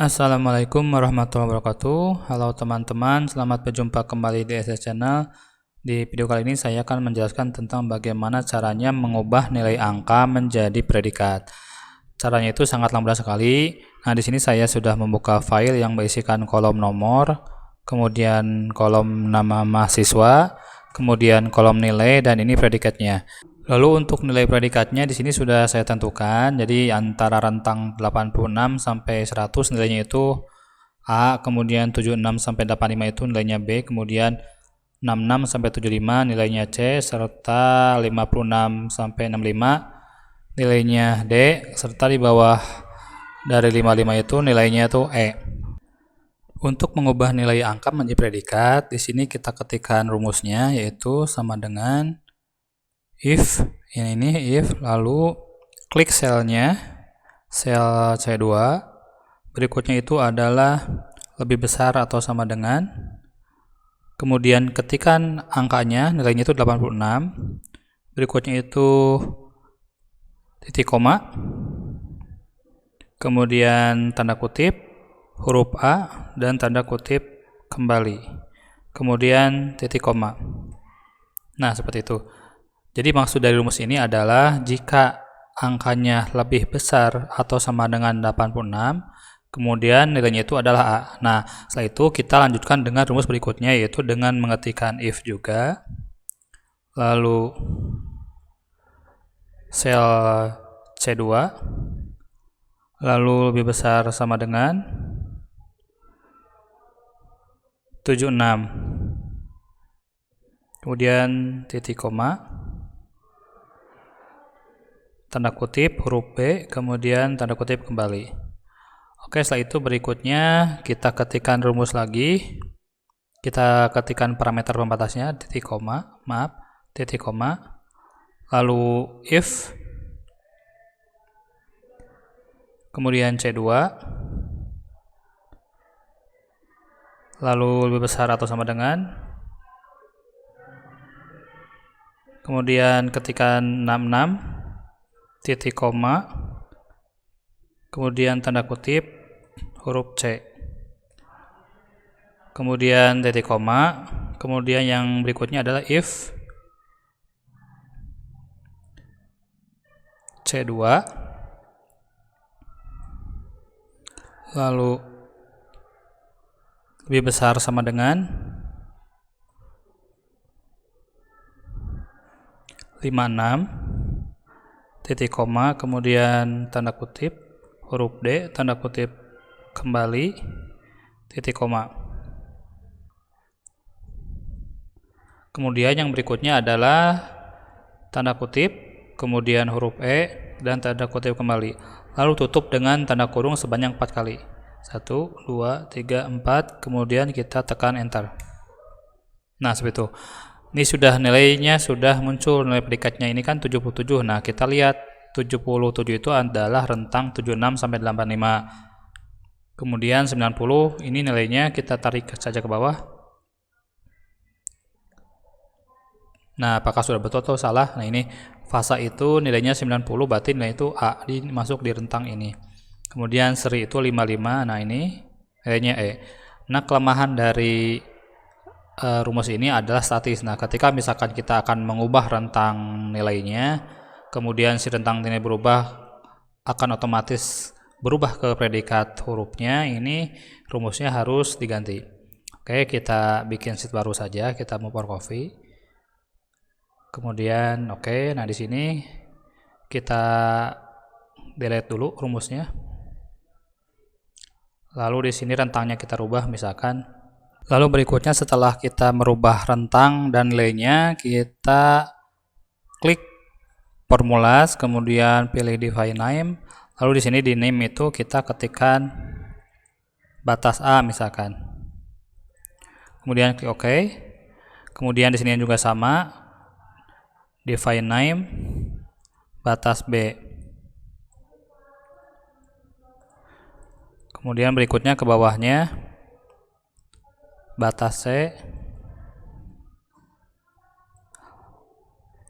Assalamualaikum warahmatullahi wabarakatuh. Halo teman-teman, selamat berjumpa kembali di SS Channel. Di video kali ini saya akan menjelaskan tentang bagaimana caranya mengubah nilai angka menjadi predikat. Caranya itu sangatlah mudah sekali. Nah, di sini saya sudah membuka file yang berisikan kolom nomor, kemudian kolom nama mahasiswa, kemudian kolom nilai, dan ini predikatnya. Lalu untuk nilai predikatnya di sini sudah saya tentukan. Jadi antara rentang 86 sampai 100 nilainya itu A, kemudian 76 sampai 85 itu nilainya B, kemudian 66 sampai 75 nilainya C, serta 56 sampai 65 nilainya D, serta di bawah dari 55 itu nilainya itu E. Untuk mengubah nilai angka menjadi predikat, di sini kita ketikkan rumusnya yaitu sama dengan if lalu klik selnya, sel C2, berikutnya itu adalah lebih besar atau sama dengan, kemudian ketikkan angkanya, nilainya itu 86, berikutnya itu titik koma, kemudian tanda kutip, huruf A, dan tanda kutip kembali, kemudian titik koma. Nah, seperti itu. Jadi maksud dari rumus ini adalah jika angkanya lebih besar atau sama dengan 86, kemudian nilainya itu adalah A. Nah, setelah itu kita lanjutkan dengan rumus berikutnya, yaitu dengan mengetikkan if juga, lalu sel C2, lalu lebih besar sama dengan 76, kemudian titik koma, tanda kutip huruf B, kemudian tanda kutip kembali. Oke, setelah itu berikutnya kita ketikkan rumus lagi. Kita ketikkan parameter pembatasnya titik koma, lalu if, kemudian C2, lalu lebih besar atau sama dengan, kemudian ketikkan 66, titik koma, kemudian tanda kutip huruf C, kemudian titik koma, kemudian yang berikutnya adalah if C2, lalu lebih besar sama dengan 56, titik koma, kemudian tanda kutip huruf D, tanda kutip kembali, titik koma. Kemudian yang berikutnya adalah tanda kutip, kemudian huruf E, dan tanda kutip kembali. Lalu tutup dengan tanda kurung sebanyak 4 kali. 1, 2, 3, 4, kemudian kita tekan enter. Nah, seperti itu. Ini sudah nilainya sudah muncul, nilai predikatnya ini kan 77. Nah, kita lihat 77 itu adalah rentang 76 sampai 85. Kemudian 90 ini nilainya kita tarik saja ke bawah. Nah, apakah sudah betul atau salah? Nah, ini fasa itu nilainya 90, berarti nilai itu A, masuk di rentang ini. Kemudian seri itu 55. Nah, ini nilainya E. Nah, kelemahan dari rumus ini adalah statis. Nah, ketika misalkan kita akan mengubah rentang nilainya, kemudian si rentang nilai berubah, akan otomatis berubah ke predikat hurufnya, ini rumusnya harus diganti. Oke, kita bikin sheet baru saja, kita mau power copy. Kemudian oke, nah di sini kita delete dulu rumusnya. Lalu di sini rentangnya kita rubah misalkan. Lalu berikutnya setelah kita merubah rentang dan nilainya, kita klik formulas, kemudian pilih define name. Lalu di sini di name itu kita ketikkan batas A misalkan. Kemudian klik OK. Kemudian di sini juga sama, define name batas B. Kemudian berikutnya ke bawahnya batas C,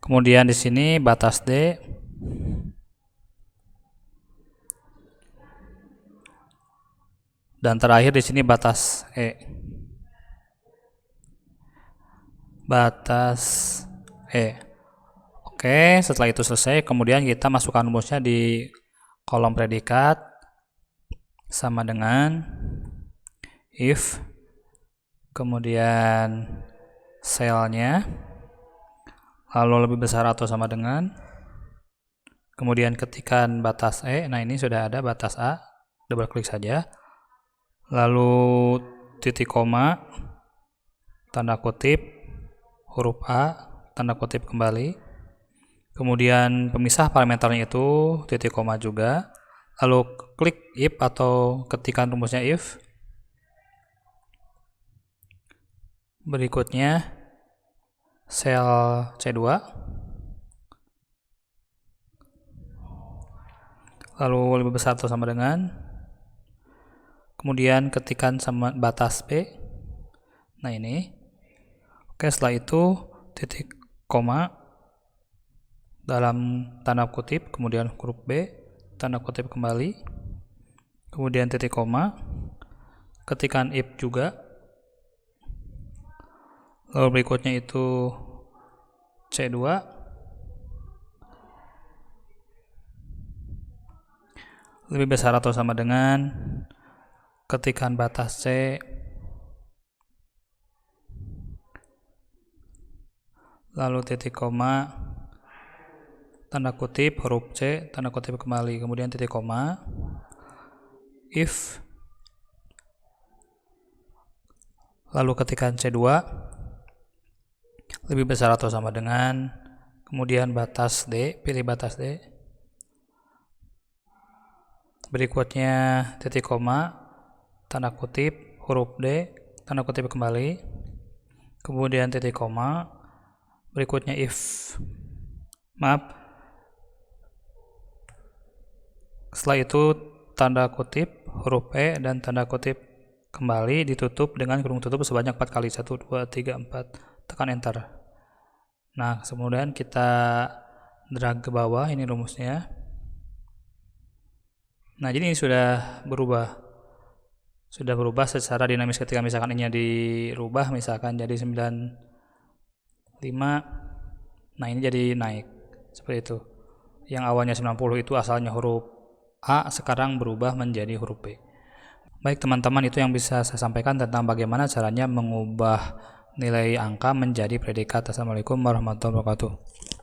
kemudian di sini batas D, Dan terakhir di sini batas E. Batas E. Oke, setelah itu selesai, kemudian kita masukkan rumusnya di kolom predikat sama dengan if, kemudian selnya, lalu lebih besar atau sama dengan, kemudian ketikkan batas E. Nah, ini sudah ada batas A, double klik saja, lalu titik koma, tanda kutip, huruf A, tanda kutip kembali, kemudian pemisah parameternya itu titik koma juga, lalu klik if atau ketikkan rumusnya if. Berikutnya sel C2, lalu lebih besar atau sama dengan, kemudian ketikkan sama batas B. Nah, ini oke, setelah itu titik koma dalam tanda kutip, kemudian huruf B, tanda kutip kembali, kemudian titik koma, ketikkan if juga, lalu berikutnya itu C2, lebih besar atau sama dengan, ketikkan batas C, lalu titik koma, tanda kutip, huruf C, tanda kutip kembali, kemudian titik koma, if, lalu ketikkan C2, lebih besar atau sama dengan, kemudian batas D, pilih batas D, berikutnya titik koma, tanda kutip, huruf D, tanda kutip kembali, kemudian titik koma, berikutnya if, setelah itu tanda kutip, huruf E, dan tanda kutip kembali ditutup dengan kurung tutup sebanyak 4 kali, 1, 2, 3, 4, tekan enter. Nah, kemudian kita drag ke bawah, ini rumusnya. Nah, jadi ini sudah berubah secara dinamis ketika misalkan ini dirubah, misalkan jadi 95, nah ini jadi naik, seperti itu. Yang awalnya 90 itu asalnya huruf A, sekarang berubah menjadi huruf B. Baik teman-teman, itu yang bisa saya sampaikan tentang bagaimana caranya mengubah nilai angka menjadi predikat. Assalamualaikum warahmatullahi wabarakatuh.